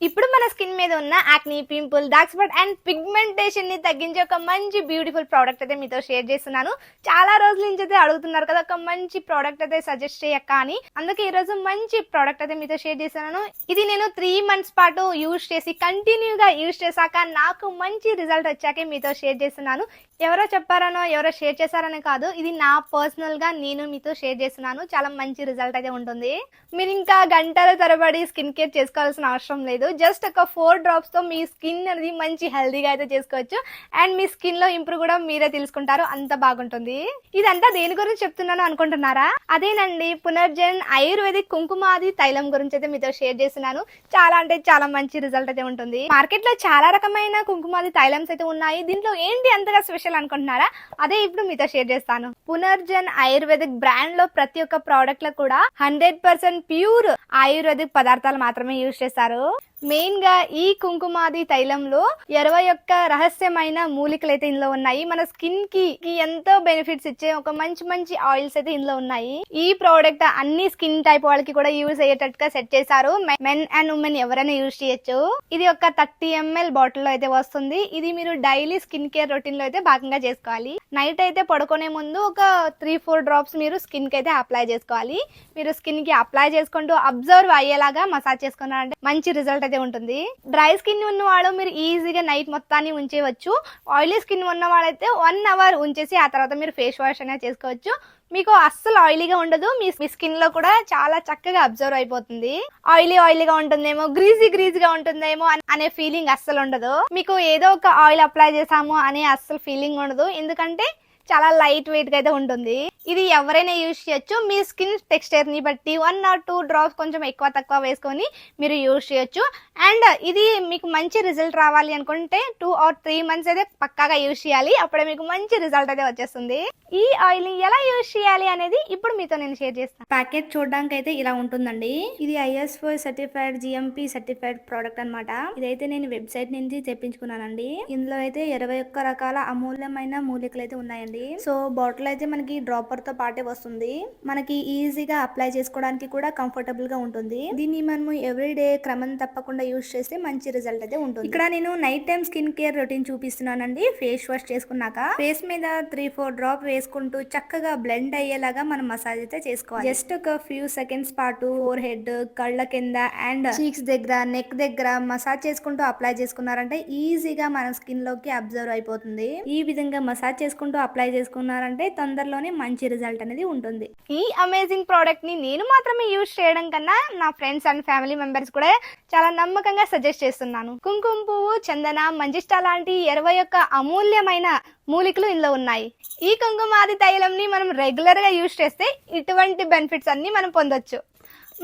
ఇప్పుడు మన స్కిన్ మీద ఉన్న acne, pimple, dark spot and pigmentation ని తగ్గించే ఒక మంచి బ్యూటిఫుల్ ప్రోడక్ట్ అయితే మీతో షేర్ చేస్తున్నాను. చాలా రోజుల నుంచి అయితే అడుగుతున్నారు కదా ఒక మంచి ప్రోడక్ట్ అయితే సజెస్ట్ చేయక్క అని. అందుకే ఈ రోజు మంచి ప్రోడక్ట్ అయితే మీతో షేర్ చేస్తున్నాను. ఇది నేను 3 months పాటు యూజ్ చేసి కంటిన్యూగా యూజ్ చేశాక నాకు మంచి రిజల్ట్ వచ్చాకే మీతో షేర్ చేస్తున్నాను. ఎవరో చెప్పారనో ఎవరో షేర్ చేశారనే కాదు, ఇది నా పర్సనల్ గా నేను మీతో షేర్ చేస్తున్నాను. చాలా మంచి రిజల్ట్ అయితే ఉంటుంది. మీరు ఇంకా గంటల తరబడి స్కిన్ కేర్ చేసుకోవాల్సిన అవసరం లేదు. జస్ట్ ఒక 4 drops తో మీ స్కిన్ అనేది మంచి హెల్దీగా అయితే చేసుకోవచ్చు. అండ్ మీ స్కిన్ లో ఇంప్రూవ్ కూడా మీరే తెలుసుకుంటారు, అంత బాగుంటుంది. ఇదంతా దేని గురించి చెప్తున్నాను అనుకుంటున్నారా? అదేనండి, పునర్జన్ ఆయుర్వేదిక్ కుంకుమాది తైలం గురించి అయితే మీతో షేర్ చేస్తున్నాను. చాలా అంటే చాలా మంచి రిజల్ట్ అయితే ఉంటుంది. మార్కెట్ లో చాలా రకమైన కుంకుమాది తైలమ్స్ అయితే ఉన్నాయి. దీంట్లో ఏంటి అంతగా స్పెషల్ అనుకుంటున్నారా? అదే ఇప్పుడు మీతో షేర్ చేస్తాను. పునర్జన్ ఆయుర్వేదిక్ బ్రాండ్ లో ప్రతి ఒక్క ప్రోడక్ట్ లో కూడా 100% ప్యూర్ ఆయుర్వేదిక్ పదార్థాలు మాత్రమే యూజ్ చేస్తారు. మెయిన్ గా ఈ కుంకుమాది తైలంలో 21 రహస్యమైన మూలికలు అయితే ఇందులో ఉన్నాయి. మన స్కిన్ కి ఎంతో బెనిఫిట్స్ ఇచ్చే ఒక మంచి మంచి ఆయిల్స్ అయితే ఇందులో ఉన్నాయి. ఈ ప్రోడక్ట్ అన్ని స్కిన్ టైప్ వాళ్ళకి కూడా యూజ్ అయ్యేటట్టుగా సెట్ చేశారు. మెన్ అండ్ ఉమెన్ ఎవరైనా యూజ్ చేయొచ్చు. ఇది ఒక 30 ml బాటిల్ లో అయితే వస్తుంది. ఇది మీరు డైలీ స్కిన్ కేర్ రొటీన్ లో అయితే భాగంగా చేసుకోవాలి. నైట్ అయితే పడుకునే ముందు ఒక 3-4 drops మీరు స్కిన్ కి అయితే అప్లై చేసుకోవాలి. మీరు స్కిన్ కి అప్లై చేసుకుంటూ అబ్జర్వ్ అయ్యేలాగా మసాజ్ చేసుకున్నారంటే మంచి రిజల్ట్ అయితే ఉంటుంది. డ్రై స్కిన్ ఉన్న వాళ్ళు మీరు ఈజీగా నైట్ మొత్తాన్ని ఉంచేయవచ్చు. ఆయిలీ స్కిన్ ఉన్న వాళ్ళైతే 1 hour ఉంచేసి ఆ తర్వాత మీరు ఫేస్ వాష్ అనేది చేసుకోవచ్చు. మీకు అస్సలు ఆయిలీగా ఉండదు. మీ స్కిన్ లో కూడా చాలా చక్కగా అబ్జర్వ్ అయిపోతుంది. ఆయిలీగా ఉంటుందేమో, గ్రీజీగా ఉంటుందేమో అనే ఫీలింగ్ అస్సలు ఉండదు. మీకు ఏదో ఒక ఆయిల్ అప్లై చేసాము అనే అస్సలు ఫీలింగ్ ఉండదు. ఎందుకంటే చాలా లైట్ వెయిట్ గా అయితే ఉంటుంది. ఇది ఎవరైనా యూజ్ చేయొచ్చు. మీ స్కిన్ టెక్స్చర్ ని బట్టి 1 or 2 drops కొంచెం ఎక్కువ తక్కువ వేసుకొని మీరు యూజ్ చేయొచ్చు. అండ్ ఇది మీకు మంచి రిజల్ట్ రావాలి అనుకుంటే 2 or 3 months అయితే పక్కాగా యూజ్ చేయాలి. అప్పుడే మీకు మంచి రిజల్ట్ అయితే వచ్చేస్తుంది. ఈ ఆయిల్ ని ఎలా యూజ్ చేయాలి అనేది ఇప్పుడు మీతో నేను షేర్ చేస్తాను. ప్యాకెట్ చూడడానికి అయితే ఇలా ఉంటుందండి. ఇది ISO certified GMP certified product అన్నమాట. ఇదైతే నేను వెబ్సైట్ నుంచి తెప్పించుకున్నానండి. ఇందులో అయితే 21 రకాల అమూల్యమైన మూలికలు అయితే ఉన్నాయండి. సో బాటిల్ అయితే మనకి డ్రాపర్ తో పాటే వస్తుంది. మనకి ఈజీగా అప్లై చేసుకోవడానికి కూడా కంఫర్టబుల్ గా ఉంటుంది. దీన్ని మనము ఎవ్రీడే క్రమం తప్పకుండా యూజ్ చేస్తే మంచి రిజల్ట్ అయితే ఉంటుంది. ఇక్కడ నేను night time skin care routine చూపిస్తున్నానండి. ఫేస్ వాష్ చేసుకున్నాక ఫేస్ మీద 3-4 డ్రాప్ వేసుకుంటూ చక్కగా బ్లెండ్ అయ్యేలాగా మనం మసాజ్ అయితే చేసుకోవాలి. జస్ట్ ఒక ఫ్యూ సెకండ్స్ పాటు ఫోర్ హెడ్, కళ్ళ కింద అండ్ చీక్స్ దగ్గర, నెక్ దగ్గర మసాజ్ చేసుకుంటూ అప్లై చేసుకున్నారంటే ఈజీగా మన స్కిన్ లోకి అబ్జర్వ్ అయిపోతుంది. ఈ విధంగా మసాజ్ చేసుకుంటూ అప్లై చేసుకున్నారంటే తొందరలోనే మంచి రిజల్ట్ అనేది ఉంటుంది. ఈ అమేజింగ్ ప్రోడక్ట్ ని నేను మాత్రమే యూజ్ చేయడం కన్నా నా ఫ్రెండ్స్ అండ్ ఫ్యామిలీ మెంబర్స్ కూడా చాలా నమ్మకంగా సజెస్ట్ చేస్తున్నాను. కుంకుమ పువ్వు, చందన, మంజిష్ట లాంటి 21 అమూల్యమైన మూలికలు ఇందులో ఉన్నాయి. ఈ కుంకుమాది తైలం ని మనం రెగ్యులర్ గా యూజ్ చేస్తే ఇటువంటి బెనిఫిట్స్ అన్ని మనం పొందొచ్చు.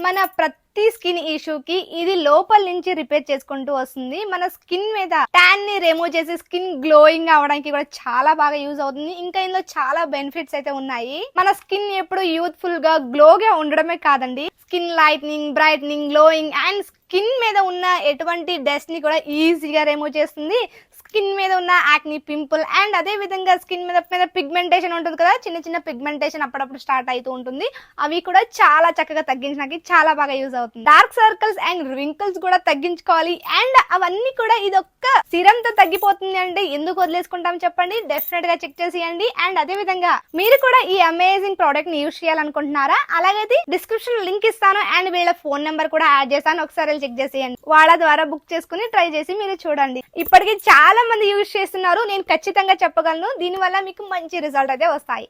మన ప్రతి స్కిన్ ఇష్యూకి ఇది లోపల నుంచి రిపేర్ చేసుకుంటూ వస్తుంది. మన స్కిన్ మీద ట్యాన్ ని రిమూవ్ చేసి స్కిన్ గ్లోయింగ్ అవడానికి కూడా చాలా బాగా యూజ్ అవుతుంది. ఇంకా ఇందులో చాలా బెనిఫిట్స్ అయితే ఉన్నాయి. మన స్కిన్ ఎప్పుడు యూత్ఫుల్ గా గ్లోగా ఉండడమే కాదండి, skin lightning, brightening, glowing and skin మీద ఉన్న ఎటువంటి డస్ట్ ని కూడా ఈజీగా రిమూవ్ చేస్తుంది. స్కిన్ మీద ఉన్న యాక్నీ, పింపుల్ అండ్ అదే విధంగా స్కిన్ మీద పిగ్మెంటేషన్ ఉంటుంది కదా, చిన్న చిన్న పిగ్మెంటేషన్ అప్పుడప్పుడు స్టార్ట్ అవుతూ ఉంటుంది. అవి కూడా చాలా చక్కగా తగ్గించడానికి చాలా బాగా యూజ్ అవుతుంది. డార్క్ సర్కిల్స్ అండ్ రింకిల్స్ కూడా తగ్గించుకోవాలి అండ్ అవన్నీ కూడా ఇదొక్క సిరం తో తగ్గిపోతుంది అంటే ఎందుకు వదిలేసుకుంటాం చెప్పండి? డెఫినెట్ గా చెక్ చేసేయండి. అండ్ అదే విధంగా మీరు కూడా ఈ అమేజింగ్ ప్రోడక్ట్ ని యూజ్ చేయాలనుకుంటున్నారా? అలాగైతే డిస్క్రిప్షన్ లింక్ ఇస్తాను అండ్ వీళ్ళ ఫోన్ నెంబర్ కూడా యాడ్ చేస్తాను. ఒకసారి చెక్ చేసేయండి. వాళ్ళ ద్వారా బుక్ చేసుకుని ట్రై చేసి మీరు చూడండి. ఇప్పటికీ చాలా మంది యూజ్ చేస్తున్నారు. నేను ఖచ్చితంగా చెప్పగలను దీని వల్ల మీకు మంచి రిజల్ట్ అయితే వస్తాయి.